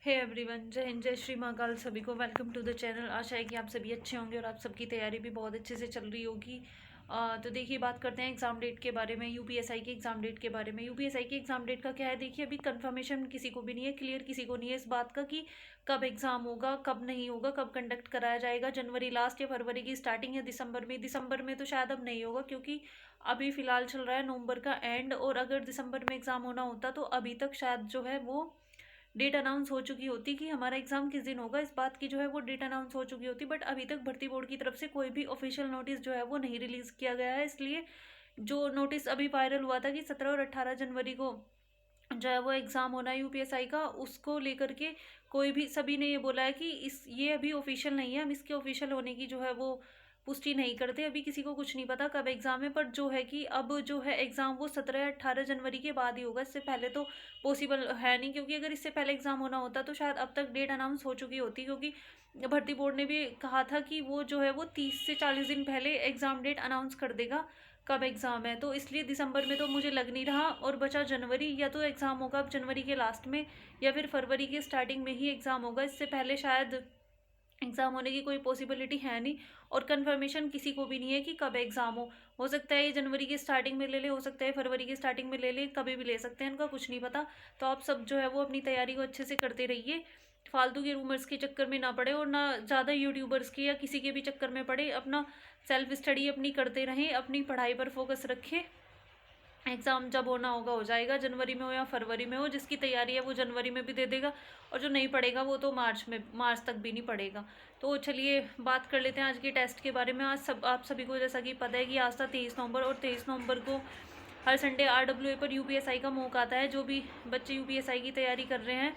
Hey everyone, जय हिंद, जय श्री महाकाल। सभी को वेलकम टू द चैनल। आशा है कि आप सभी अच्छे होंगे और आप सबकी तैयारी भी बहुत अच्छे से चल रही होगी। तो देखिए, बात करते हैं एग्जाम डेट के बारे में, यूपीएसआई की एग्जाम डेट के बारे में। यूपीएसआई की एग्जाम डेट का क्या है, देखिए अभी कंफर्मेशन किसी को भी नहीं है, क्लियर किसी को नहीं है इस बात का कि कब एग्जाम होगा, कब नहीं होगा, कब कंडक्ट कराया जाएगा। जनवरी लास्ट या फरवरी की स्टार्टिंग या दिसंबर में तो शायद अब नहीं होगा, क्योंकि अभी फिलहाल चल रहा है नवंबर का एंड। और अगर दिसंबर में एग्जाम होना होता तो अभी तक शायद जो है वो डेट अनाउंस हो चुकी होती कि हमारा एग्जाम किस दिन होगा, इस बात की जो है वो डेट अनाउंस हो चुकी होती। बट अभी तक भर्ती बोर्ड की तरफ से कोई भी ऑफिशियल नोटिस जो है वो नहीं रिलीज किया गया है। इसलिए जो नोटिस अभी वायरल हुआ था कि 17 और 18 जनवरी को जो है वो एग्जाम होना है यूपीएसआई का, उसको लेकर के कोई भी सभी ने ये बोला है कि ये अभी ऑफिशियल नहीं है, हम इसके ऑफिशियल होने की जो है वो पुष्टि नहीं करते। अभी किसी को कुछ नहीं पता कब एग्जाम है, पर जो है कि अब जो है एग्जाम वो 17 या 18 जनवरी के बाद ही होगा। इससे पहले तो पॉसिबल है नहीं, क्योंकि अगर इससे पहले एग्जाम होना होता तो शायद अब तक डेट अनाउंस हो चुकी होती। क्योंकि भर्ती बोर्ड ने भी कहा था कि वो जो है वो 30 से 40 दिन पहले एग्जाम डेट अनाउंस कर देगा कब एग्ज़ाम है। तो इसलिए दिसंबर में तो मुझे लग नहीं रहा, और बचा जनवरी। या तो एग्ज़ाम होगा अब जनवरी के लास्ट में या फिर फरवरी के स्टार्टिंग में ही एग्ज़ाम होगा। इससे पहले शायद एग्ज़ाम होने की कोई पॉसिबिलिटी है नहीं, और कंफर्मेशन किसी को भी नहीं है कि कब एग्ज़ाम हो सकता है ये जनवरी के स्टार्टिंग में ले ले, हो सकता है फरवरी के स्टार्टिंग में ले ले, कभी भी ले सकते हैं, इनका कुछ नहीं पता। तो आप सब जो है वो अपनी तैयारी को अच्छे से करते रहिए, फालतू के रूमर्स के चक्कर में ना पड़े, और ना ज़्यादा यूट्यूबर्स के या किसी के भी चक्कर में पड़े। अपना सेल्फ स्टडी अपनी करते रहें, अपनी पढ़ाई पर फोकस रखें। एग्ज़ाम जब होना होगा हो जाएगा, जनवरी में हो या फरवरी में हो। जिसकी तैयारी है वो जनवरी में भी दे देगा, और जो नहीं पढ़ेगा वो तो मार्च तक भी नहीं पढ़ेगा। तो चलिए बात कर लेते हैं आज के टेस्ट के बारे में। आज आप सभी को जैसा कि पता है कि आज था 23 नवंबर, और 23 नवंबर को हर संडे RWA पर यूपीएसआई का मॉक आता है। जो भी बच्चे यूपीएसआई की तैयारी कर रहे हैं,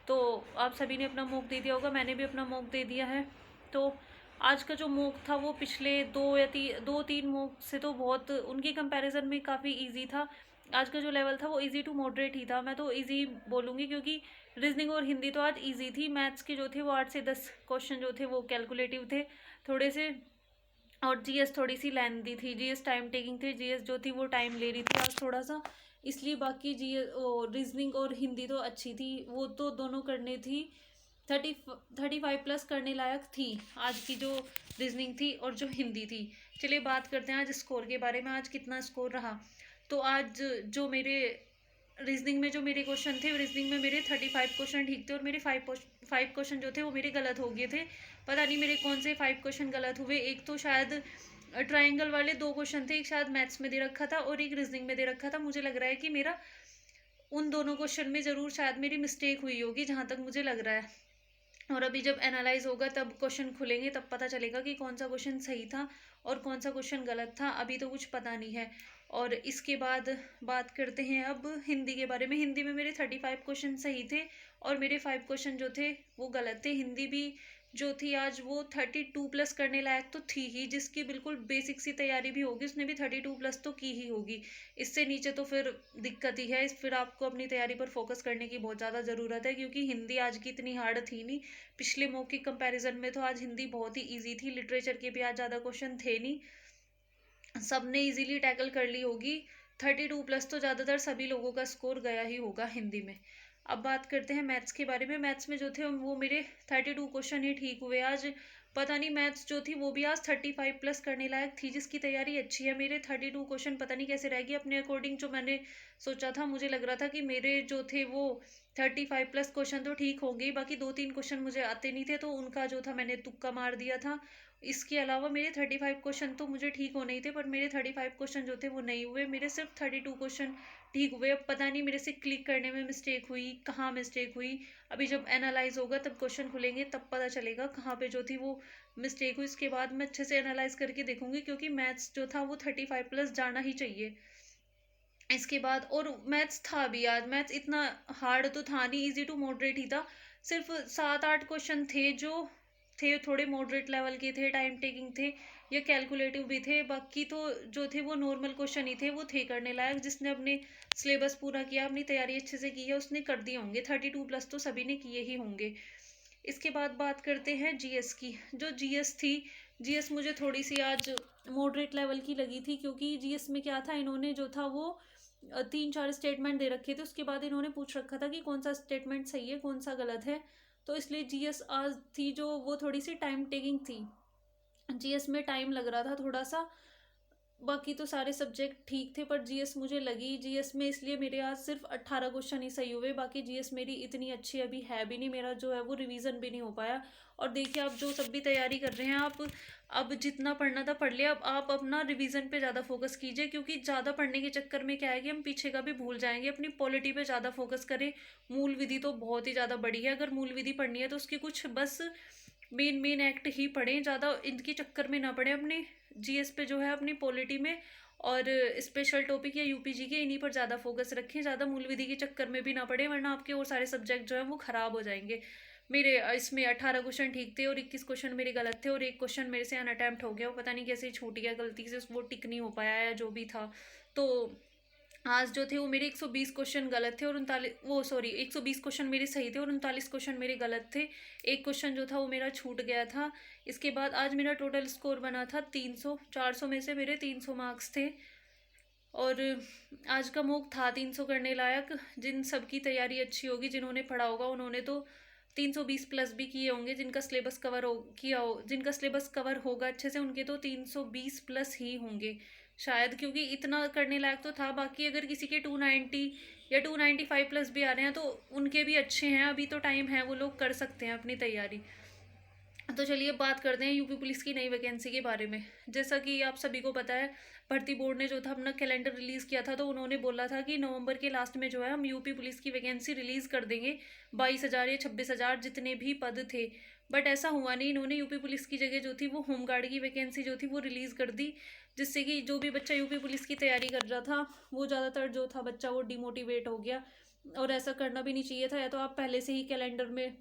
तो आप सभी ने अपना मॉक दे दिया होगा, मैंने भी अपना मॉक दे दिया है। तो आज का जो मॉक था वो पिछले 2 या 3 मॉक से तो बहुत, उनके कंपैरिजन में काफ़ी इजी था। आज का जो लेवल था वो इजी टू मॉडरेट ही था, मैं तो इजी बोलूँगी, क्योंकि रीजनिंग और हिंदी तो आज इजी थी। मैथ्स के जो थे वो 8 से 10 क्वेश्चन जो थे वो कैलकुलेटिव थे थोड़े से, और जीएस थोड़ी सी लेंथी थी। जीएस टाइम टेकिंग थी, जीएस जो थी वो टाइम ले रही थी आज थोड़ा सा, इसलिए। बाकी रीजनिंग और हिंदी तो अच्छी थी, वो तो दोनों करने थी। 35 प्लस करने लायक थी आज की जो रीजनिंग थी और जो हिंदी थी। चलिए बात करते हैं आज स्कोर के बारे में, आज कितना स्कोर रहा। तो आज जो मेरे रीजनिंग में जो मेरे क्वेश्चन थे, रीजनिंग में मेरे 35 क्वेश्चन ठीक थे, और मेरे 5 क्वेश्चन जो थे वो मेरे गलत हो गए थे। पता नहीं मेरे कौन से 5 क्वेश्चन गलत हुए। एक तो शायद ट्राइंगल वाले 2 क्वेश्चन थे, एक शायद मैथ्स में दे रखा था और एक रीजनिंग में दे रखा था। मुझे लग रहा है कि मेरा उन दोनों क्वेश्चन में ज़रूर शायद मेरी मिस्टेक हुई होगी, जहाँ तक मुझे लग रहा है। और अभी जब एनालाइज होगा तब क्वेश्चन खुलेंगे, तब पता चलेगा कि कौन सा क्वेश्चन सही था और कौन सा क्वेश्चन गलत था। अभी तो कुछ पता नहीं है। और इसके बाद बात करते हैं अब हिंदी के बारे में। हिंदी में मेरे 35 क्वेश्चन सही थे, और मेरे 5 क्वेश्चन जो थे वो गलत थे। हिंदी भी जो थी आज वो 32 प्लस करने लायक तो थी ही, जिसकी बिल्कुल बेसिक सी तैयारी भी होगी उसने भी 32 प्लस तो की ही होगी। इससे नीचे तो फिर दिक्कत ही है। फिर आपको अपनी तैयारी पर फोकस करने की बहुत ज़्यादा ज़रूरत है, क्योंकि हिंदी आज की इतनी हार्ड थी नहीं। पिछले मॉक के कंपैरिजन में तो आज हिंदी बहुत ही इजी थी। लिटरेचर के भी आज ज़्यादा क्वेश्चन थे नहीं, सबने इजीली टैकल कर ली होगी। 32 प्लस तो ज़्यादातर सभी लोगों का स्कोर गया ही होगा हिंदी में। अब बात करते हैं मैथ्स के बारे में। मैथ्स में जो थे वो मेरे 32 क्वेश्चन ही ठीक हुए आज। पता नहीं मैथ्स जो थी वो भी आज 35 प्लस करने लायक थी, जिसकी तैयारी अच्छी है। मेरे 32 क्वेश्चन पता नहीं कैसे रहेगी अपने अकॉर्डिंग, जो मैंने सोचा था। मुझे लग रहा था कि मेरे जो थे वो 35 प्लस क्वेश्चन तो ठीक होंगे, बाकी 2-3 क्वेश्चन मुझे आते नहीं थे, तो उनका जो था मैंने तुक्का मार दिया था। इसके अलावा मेरे 35 क्वेश्चन तो मुझे ठीक होने ही थे, पर मेरे 35 क्वेश्चन जो थे वो नहीं हुए। मेरे सिर्फ 32 क्वेश्चन ठीक हुए। अब पता नहीं मेरे से क्लिक करने में मिस्टेक हुई, कहाँ मिस्टेक हुई। अभी जब एनालाइज होगा तब क्वेश्चन खुलेंगे, तब पता चलेगा कहाँ पे जो थी वो मिस्टेक हुई। इसके बाद मैं अच्छे से एनालाइज करके देखूंगी, क्योंकि मैथ्स जो था वो 35 प्लस जाना ही चाहिए। इसके बाद और मैथ्स था भी आज, मैथ्स इतना हार्ड तो था नहीं, इजी टू मॉडरेट ही था। सिर्फ 7-8 क्वेश्चन थे जो थे थोड़े मॉडरेट लेवल के थे, टाइम टेकिंग थे या कैलकुलेटिव भी थे। बाकी तो जो थे वो नॉर्मल क्वेश्चन ही थे, वो थे करने लायक। जिसने अपने सिलेबस पूरा किया, अपनी तैयारी अच्छे से की है, उसने कर दिए होंगे। 32 प्लस तो सभी ने किए ही होंगे। इसके बाद बात करते हैं जीएस की। जो जीएस थी, जीएस मुझे थोड़ी सी आज मॉडरेट लेवल की लगी थी, क्योंकि जीएस में क्या था, इन्होंने जो था वो तीन चार स्टेटमेंट दे रखे थे, उसके बाद इन्होंने पूछ रखा था कि कौन सा स्टेटमेंट सही है कौन सा गलत है। तो इसलिए जीएस आज थी जो वो थोड़ी सी टाइम टेकिंग थी, जीएस में टाइम लग रहा था थोड़ा सा। बाकी तो सारे सब्जेक्ट ठीक थे, पर जीएस मुझे लगी, जीएस में इसलिए मेरे आज सिर्फ 18 क्वेश्चन ही सही हुए। बाकी जीएस मेरी इतनी अच्छी अभी है भी नहीं, मेरा जो है वो रिवीजन भी नहीं हो पाया। और देखिए आप जो सब भी तैयारी कर रहे हैं, आप अब जितना पढ़ना था पढ़ लिया, अब आप अपना रिवीजन पे ज़्यादा फोकस कीजिए, क्योंकि ज़्यादा पढ़ने के चक्कर में क्या है कि हम पीछे का भी भूल जाएंगे। अपनी पॉलिटी पे ज़्यादा फोकस करें। मूल विधि तो बहुत ही ज़्यादा बड़ी है, अगर मूल विधि पढ़नी है तो उसकी कुछ बस मेन मेन एक्ट ही पढ़ें, ज़्यादा इनके चक्कर में ना पढ़ें। अपने जीएस पे जो है अपनी पॉलिटी में और स्पेशल टॉपिक या यूपीजी के इन्हीं पर ज़्यादा फोकस रखें, ज़्यादा मूल विधि के चक्कर में भी ना पड़े, वरना आपके और सारे सब्जेक्ट जो हैं वो ख़राब हो जाएंगे। मेरे इसमें 18 क्वेश्चन ठीक थे और 21 क्वेश्चन मेरे गलत थे, और एक क्वेश्चन मेरे से अनअटेम्प्ट हो गया, वो पता नहीं कैसे छूट गया गलती से, वो टिक नहीं हो पाया या जो भी था। तो आज जो थे वो मेरे 120 क्वेश्चन गलत थे और 39, वो सॉरी 120 क्वेश्चन मेरे सही थे और 39 क्वेश्चन मेरे गलत थे। एक क्वेश्चन जो था वो मेरा छूट गया था। इसके बाद आज मेरा टोटल स्कोर बना था 300, 400 में से मेरे 300 मार्क्स थे। और आज का मॉक था 300 करने लायक। जिन सब की तैयारी अच्छी होगी, जिन्होंने पढ़ा होगा, उन्होंने तो 320 प्लस भी किए होंगे। जिनका सिलेबस कवर हो किया हो, जिनका सिलेबस कवर होगा अच्छे से, उनके तो 320 प्लस ही होंगे शायद, क्योंकि इतना करने लायक तो था। बाकी अगर किसी के 290 या 295 प्लस भी आ रहे हैं तो उनके भी अच्छे हैं, अभी तो टाइम है, वो लोग कर सकते हैं अपनी तैयारी। तो चलिए बात करते हैं यूपी पुलिस की नई वैकेंसी के बारे में। जैसा कि आप सभी को पता है, भर्ती बोर्ड ने जो था अपना कैलेंडर रिलीज़ किया था, तो उन्होंने बोला था कि नवंबर के लास्ट में जो है हम यूपी पुलिस की वैकेंसी रिलीज़ कर देंगे, 22,000 या 26,000 जितने भी पद थे। बट ऐसा हुआ नहीं, इन्होंने यूपी पुलिस की जगह जो थी वो होमगार्ड की वैकेंसी जो थी वो रिलीज़ कर दी, जिससे कि जो भी बच्चा यूपी पुलिस की तैयारी कर रहा था, वो ज़्यादातर जो था बच्चा वो डिमोटिवेट हो गया। और ऐसा करना भी नहीं चाहिए था, या तो आप पहले से ही कैलेंडर में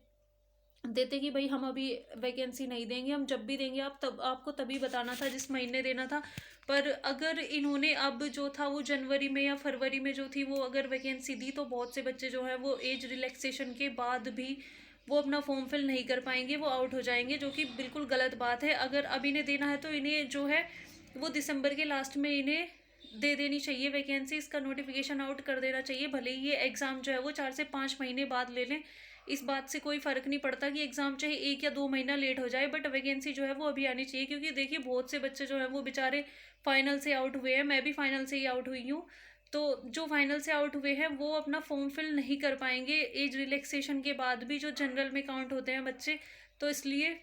देते कि भाई हम अभी वैकेंसी नहीं देंगे, हम जब भी देंगे आप तब आपको तभी बताना था जिस महीने देना था। पर अगर इन्होंने अब जो था वो जनवरी में या फरवरी में जो थी वो अगर वैकेंसी दी, तो बहुत से बच्चे जो है वो एज रिलैक्सेशन के बाद भी वो अपना फॉर्म फिल नहीं कर पाएंगे, वो आउट हो जाएंगे, जो कि बिल्कुल गलत बात है। अगर अब इन्हें देना है तो इन्हें जो है वो दिसंबर के लास्ट में इन्हें दे देनी चाहिए वैकेंसी, इसका नोटिफिकेशन आउट कर देना चाहिए। भले ही ये एग्ज़ाम जो है वो 4 से 5 महीने बाद ले लें, इस बात से कोई फ़र्क नहीं पड़ता कि एग्ज़ाम चाहे 1 या 2 महीना लेट हो जाए, बट वैकेंसी जो है वो अभी आनी चाहिए। क्योंकि देखिए बहुत से बच्चे जो हैं वो बेचारे फाइनल से आउट हुए हैं, मैं भी फाइनल से ही आउट हुई हूँ। तो जो फाइनल से आउट हुए हैं वो अपना फॉर्म फिल नहीं कर पाएंगे एज रिलैक्सेशन के बाद भी, जो जनरल में काउंट होते हैं बच्चे। तो इसलिए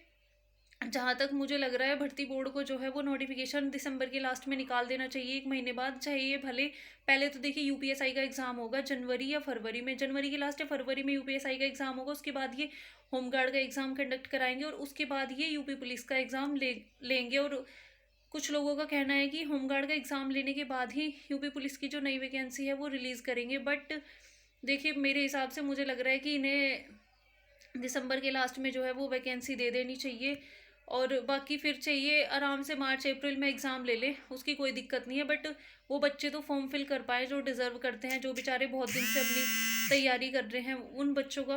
जहाँ तक मुझे लग रहा है, भर्ती बोर्ड को जो है वो नोटिफिकेशन दिसंबर के लास्ट में निकाल देना चाहिए, 1 महीने बाद चाहिए भले। पहले तो देखिए यूपीएसआई का एग्ज़ाम होगा जनवरी या फरवरी में, जनवरी के लास्ट या फरवरी में यूपीएसआई का एग्ज़ाम होगा, उसके बाद ये होमगार्ड का एग्ज़ाम कंडक्ट कराएंगे और उसके बाद ये यूपी पुलिस का एग्ज़ाम लेंगे। और कुछ लोगों का कहना है कि होमगार्ड का एग्ज़ाम लेने के बाद ही यूपी पुलिस की जो नई वैकेंसी है वो रिलीज़ करेंगे। बट देखिए मेरे हिसाब से मुझे लग रहा है कि इन्हें दिसंबर के लास्ट में जो है वो वैकेंसी दे देनी चाहिए। और बाकी फिर चाहिए आराम से मार्च अप्रैल में एग्ज़ाम ले ले, उसकी कोई दिक्कत नहीं है। बट वो बच्चे तो फॉर्म फिल कर पाए जो डिज़र्व करते हैं, जो बेचारे बहुत दिन से अपनी तैयारी कर रहे हैं, उन बच्चों का